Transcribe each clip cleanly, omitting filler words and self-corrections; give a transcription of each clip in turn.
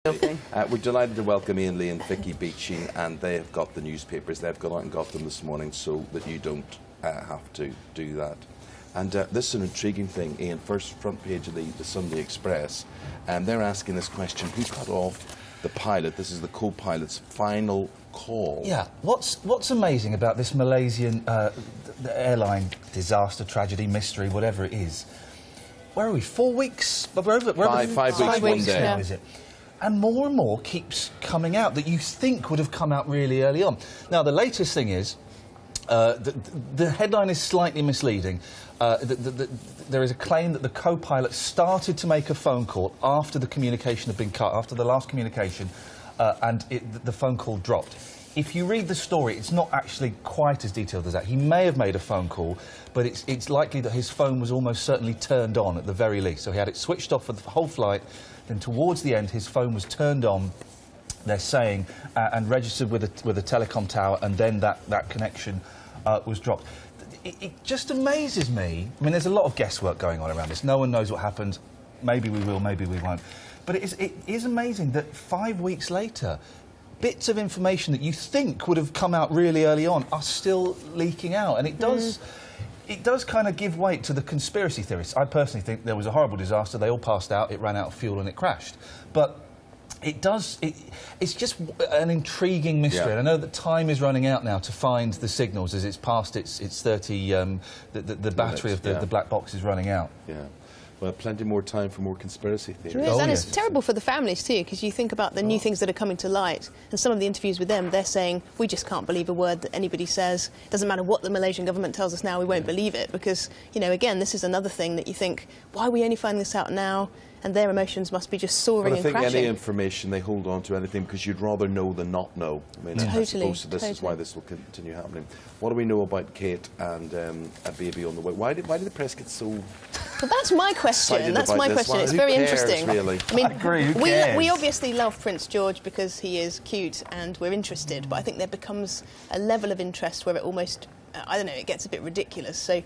We're delighted to welcome Ian Lee and Vicky Beeching, and they have got the newspapers. They've gone out and got them this morning so that you don't have to do that. And this is an intriguing thing, Ian. First front page of the Sunday Express, and they're asking this question: who cut off the pilot? This is the co-pilot's final call. Yeah. What's amazing about this Malaysian the airline disaster, tragedy, mystery, whatever it is? Where are we? 4 weeks? Five weeks, one day. Now, is it? And more keeps coming out that you think would have come out really early on. Now, the latest thing is, the headline is slightly misleading. There is a claim that the co-pilot started to make a phone call after the communication had been cut, after the last communication, and the phone call dropped. If you read the story, it's not actually quite as detailed as that. He may have made a phone call, but it's likely that his phone was almost certainly turned on at the very least. So he had it switched off for the whole flight. Then towards the end, his phone was turned on, they're saying, and registered with a telecom tower, and then that connection was dropped. It just amazes me. I mean, there's a lot of guesswork going on around this. No one knows what happened. Maybe we will, maybe we won't. But it is amazing that 5 weeks later, bits of information that you think would have come out really early on are still leaking out. And it does kind of give weight to the conspiracy theorists. I personally think there was a horrible disaster, they all passed out, it ran out of fuel and it crashed. But it's just an intriguing mystery. Yeah. And I know that time is running out now to find the signals as it's past its 30, the battery of the black box is running out. Yeah. Well, plenty more time for more conspiracy theories. There is, and it's terrible for the families too, because you think about the new things that are coming to light, and some of the interviews with them, they're saying, we just can't believe a word that anybody says. It doesn't matter what the Malaysian government tells us now, we won't believe it, because, you know, again, this is another thing that you think, why are we only finding this out now? And their emotions must be just soaring and crashing. I think any information, they hold on to anything because you'd rather know than not know. I mean, I suppose this is why this will continue happening. What do we know about Kate and a baby on the way? Why did the press get so... Well, that's my question. That's my question. Well, it's very interesting. Really? I mean, I agree. Who cares? We obviously love Prince George because he is cute and we're interested, but I think there becomes a level of interest where it almost, I don't know, it gets a bit ridiculous. So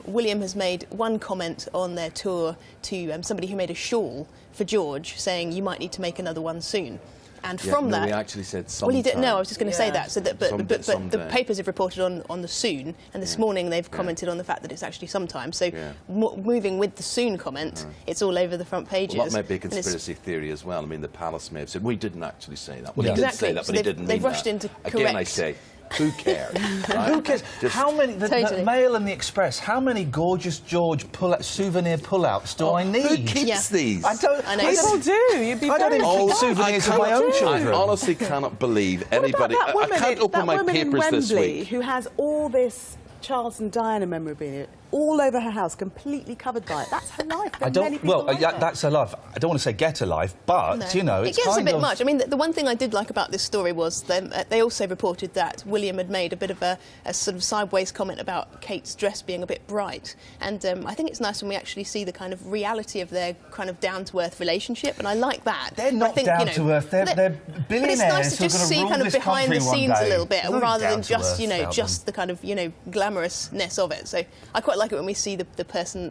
William has made one comment on their tour to somebody who made a shawl for George, saying you might need to make another one soon. And from that, he actually said sometime. Well, he didn't. No, I was just going to say that. So that, but the papers papers have reported on the soon, and this morning they've commented on the fact that it's actually sometime. So moving with the soon comment, it's all over the front pages. Well, that might be a conspiracy theory as well. I mean, the palace may have said, we didn't actually say that. Well, he did say that, but he didn't mean that. They've rushed into correct. Again, I say, who cares? Right? Who cares? How many, the Mail and the Express, how many gorgeous George souvenir pullouts do I need? Who keeps these? I don't know. People do. You'd be I don't even keep souvenirs of my own children. I honestly cannot believe anybody... What about I can't open my papers this week. Who has all this Charles and Diana memorabilia all over her house, completely covered by it. That's her life. That's her life. I don't want to say get her life, but, you know, it's it gets kind a bit much. I mean, the one thing I did like about this story was they also reported that William had made a bit of a sort of sideways comment about Kate's dress being a bit bright. And I think it's nice when we actually see the kind of reality of their kind of down-to-earth relationship, and I like that. They're not down-to-earth. They're billionaires. But it's nice to just see kind of behind the scenes a little bit, rather than just, you know, just the kind of, you know, glamorousness of it. So I quite like it when we see the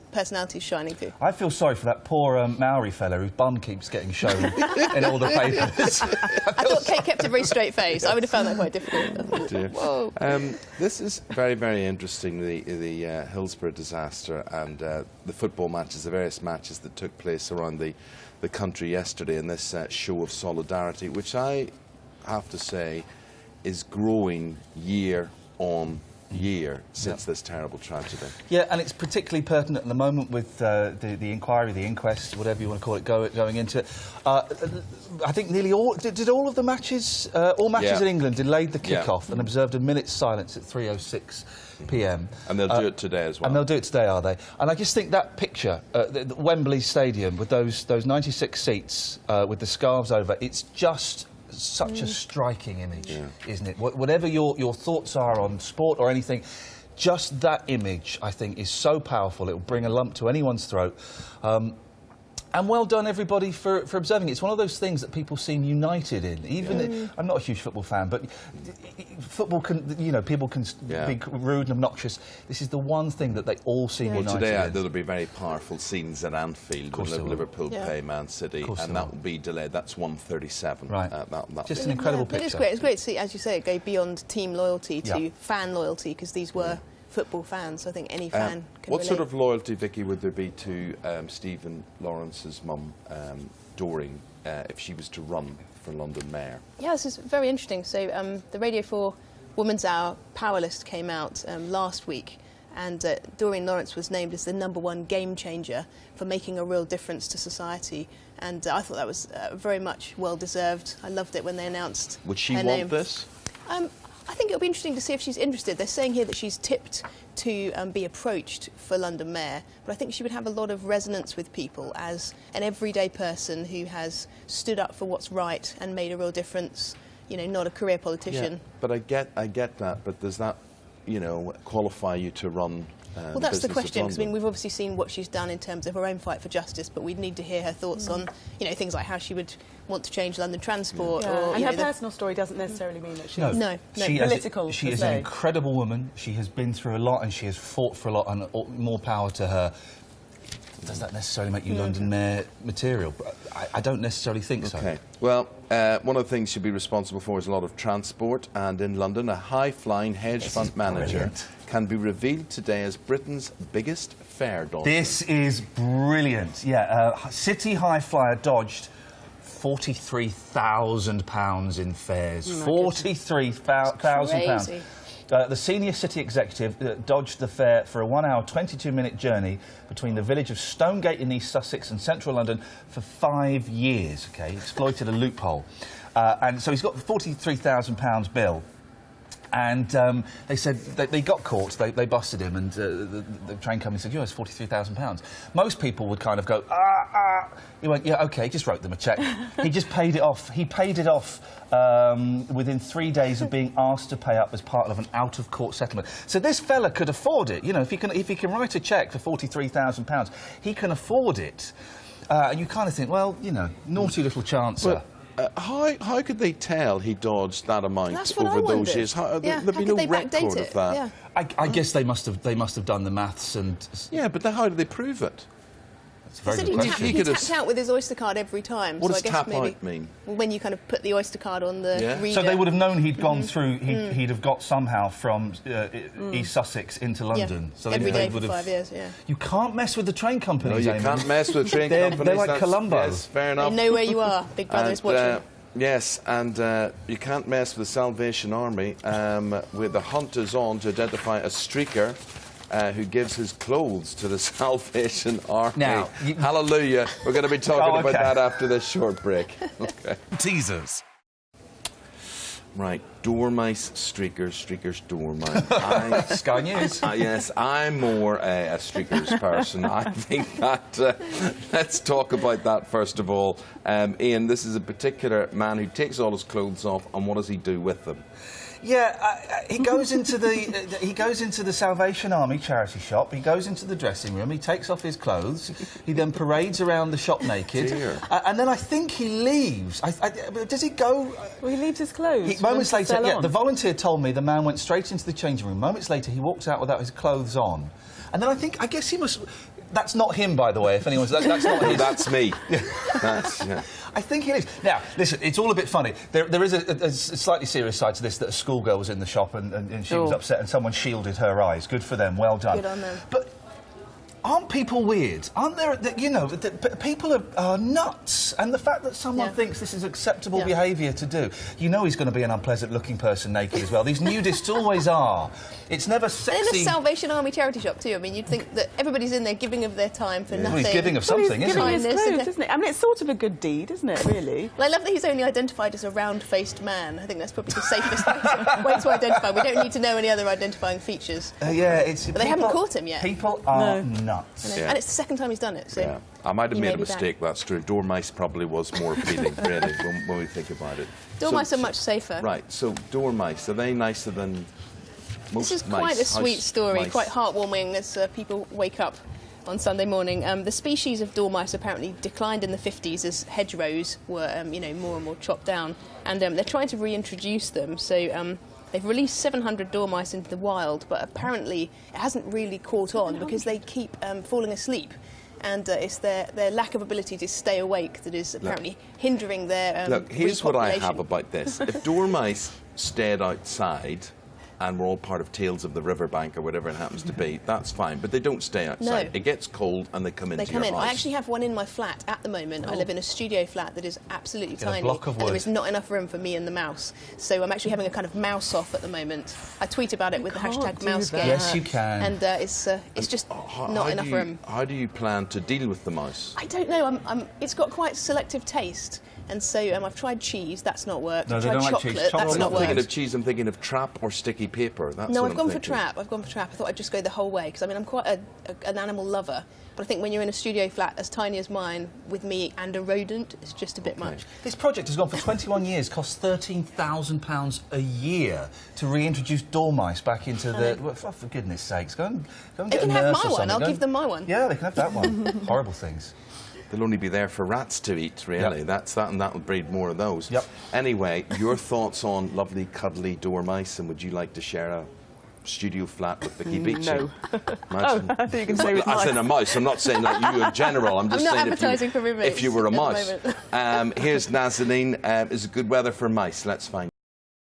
personalities shining through. I feel sorry for that poor Maori fella whose bum keeps getting shown in all the papers. I thought Kate kept a very straight face. I would have found that quite difficult. Whoa. This is very, very interesting, the Hillsborough disaster and the football matches, the various matches that took place around the country yesterday in this show of solidarity, which I have to say is growing year on year since this terrible tragedy. Yeah, and it's particularly pertinent at the moment with the inquiry, the inquest, whatever you want to call it, going into it. I think nearly all... Did all of the matches, all matches in England delayed the kick-off and observed a minute's silence at 3:06 p.m. And they'll do it today as well. And they'll do it today, are they? And I just think that picture, the Wembley Stadium with those 96 seats with the scarves over, it's just... such a striking image, isn't it? Whatever your thoughts are on sport or anything, just that image, I think, is so powerful. It will bring a lump to anyone's throat. And well done, everybody, for observing it. It's one of those things that people seem united in. Even I'm not a huge football fan, but football can, you know, people can be rude and obnoxious. This is the one thing that they all seem united today in. there'll be very powerful scenes at Anfield when Liverpool play Man City, and that will be delayed. That's 1:37. Right. Just an incredible picture. It is great. It's great to see, as you say, it go beyond team loyalty to fan loyalty, because these were football fans. So I think any fan can What relate. sort of loyalty, Vicky, would there be to Stephen Lawrence's mum, Doreen, if she was to run for London Mayor? Yeah, this is very interesting. So the Radio 4 Women's Hour Power List came out last week, and Doreen Lawrence was named as the #1 game changer for making a real difference to society. And I thought that was very much well-deserved. I loved it when they announced Would she her want name. this? I think it'll be interesting to see if she's interested. They're saying here that she's tipped to be approached for London Mayor, but I think she would have a lot of resonance with people as an everyday person who has stood up for what's right and made a real difference. You know, not a career politician. Yeah, but I get that. But does that, you know, qualify you to run? Well, that's the question, because I mean, we've obviously seen what she's done in terms of her own fight for justice, but we'd need to hear her thoughts on, you know, things like how she would want to change London transport. Or, and her personal story doesn't necessarily mean that she's no. political. She is an incredible woman. She has been through a lot, and she has fought for a lot, and more power to her. Does that necessarily make you London Mayor material? I don't necessarily think so. Okay. Well, one of the things she'll be responsible for is a lot of transport, and in London, a high-flying hedge fund manager can be revealed today as Britain's biggest fare dodger. This is brilliant. Yeah, City high flyer dodged £43,000 in fares. £43,000. The senior city executive dodged the fare for a 1-hour, 22-minute journey between the village of Stonegate in East Sussex and central London for 5 years. Okay, exploited a loophole, and so he's got the £43,000 bill. And they said they got caught. They busted him, and the train company said, "It's £43,000." Most people would kind of go, He went, "Yeah, OK." Just wrote them a cheque. He just paid it off. He paid it off within 3 days of being asked to pay up as part of an out-of-court settlement. So this fella could afford it. You know, if he can write a cheque for £43,000, he can afford it. And you kind of think, well, you know, naughty little chancer. How could they tell he dodged that amount over those years? There'd be no record of that. Yeah. I guess they must have done the maths and. Yeah, but then how do they prove it? It's a very good question. He tapped out with his Oyster card every time. What so does I guess tap maybe, out mean? Well, when you kind of put the Oyster card on the reader. So they would have known he'd gone through. He'd have got somehow from East Sussex into London. Yeah. So every day for would 5 years. Yeah. You can't mess with the train companies. No, you can't mess with the train companies. They're like Columbo. Yes, fair enough. They know where you are. Big Brother is watching. Yes, and you can't mess with the Salvation Army. With the hunt is on to identify a streaker who gives his clothes to the Salvation Army. Now, hallelujah. We're going to be talking about that after this short break. Okay. Teasers. Right, dormice, streakers, dormice. Sky News. Yes, I'm more a streakers person. I think that, let's talk about that first of all. Ian, this is a particular man who takes all his clothes off, and what does he do with them? Yeah, he goes into the Salvation Army charity shop. He goes into the dressing room. He takes off his clothes. He then parades around the shop naked, and then I think he leaves. Does he go? Well, he leaves his clothes. Moments later, the volunteer told me the man went straight into the changing room. Moments later, he walked out without his clothes on, and then I guess he must. That's not him, by the way, if anyone's... That's not his. That's me. I think it is. Now, listen, it's all a bit funny. There is a slightly serious side to this, that a schoolgirl was in the shop and she was upset and someone shielded her eyes. Good for them, well done. Good on them. But aren't people weird? Aren't there... You know, people are nuts. And the fact that someone thinks this is acceptable behaviour to do, you know he's going to be an unpleasant-looking person naked as well. These nudists always are. It's never sexy... And in a Salvation Army charity shop too. I mean, you'd think that everybody's in there giving of their time for nothing. Well, he's giving of something, he's isn't he? giving his clothes, isn't it? I mean, it's sort of a good deed, isn't it, really? Well, I love that he's only identified as a round-faced man. I think that's probably the safest way to identify. We don't need to know any other identifying features. Yeah, it's... But they haven't caught him yet. People are nuts. And it's the second time he's done it, so... I might have made a mistake, that's true. Dormice probably was more appealing, really, when we think about it. Dormice are much safer. Right, so dormice, are they nicer than most mice? This is quite a sweet story, quite heartwarming as people wake up on Sunday morning. The species of dormice apparently declined in the 50s as hedgerows were, you know, more and more chopped down, and they're trying to reintroduce them. So they've released 700 dormice into the wild, but apparently it hasn't really caught on because they keep falling asleep. And it's their lack of ability to stay awake that is apparently hindering their Look, here's what I repopulation. have about this. If dormice stayed outside and we're all part of Tales of the Riverbank or whatever it happens to be, that's fine. But they don't stay outside. No. It gets cold and they come into your house. I actually have one in my flat at the moment. I live in a studio flat that is absolutely Get a tiny. block of and there wood. is not enough room for me and the mouse. So I'm actually having a kind of mouse off at the moment. I tweet about it with the can't hashtag do MouseGate. that. Yes, you can. And it's just not enough room. How do you plan to deal with the mouse? I don't know. It's got quite selective taste. And so I've tried cheese, that's not worked. No, I've they tried don't like chocolate, cheese. that's I'm Chocolate's not not thinking worked. of cheese, I'm thinking of trap or sticky paper. That's No, what I've gone for thinking. trap. I thought I'd just go the whole way because I mean I'm quite an animal lover. But I think when you're in a studio flat as tiny as mine with me and a rodent, it's just a bit much. This project has gone for 21 years, cost £13,000 a year to reintroduce dormice back into the... Well, for goodness sakes, go and They get can a have nurse my or one. something. I'll Go give and- them my one. Yeah, they can have that one. Horrible things. They'll only be there for rats to eat, really. Yep. That's that, and that'll breed more of those. Yep. Anyway, your thoughts on lovely, cuddly dormice, and would you like to share a studio flat with Vicky Beeching? No. Imagine. I think you can say with As mice. in a mouse. I'm not saying that you in general. I'm just I'm not saying advertising for roommates if you were a at the mouse. moment. Here's Nazanin. Is it good weather for mice? Let's find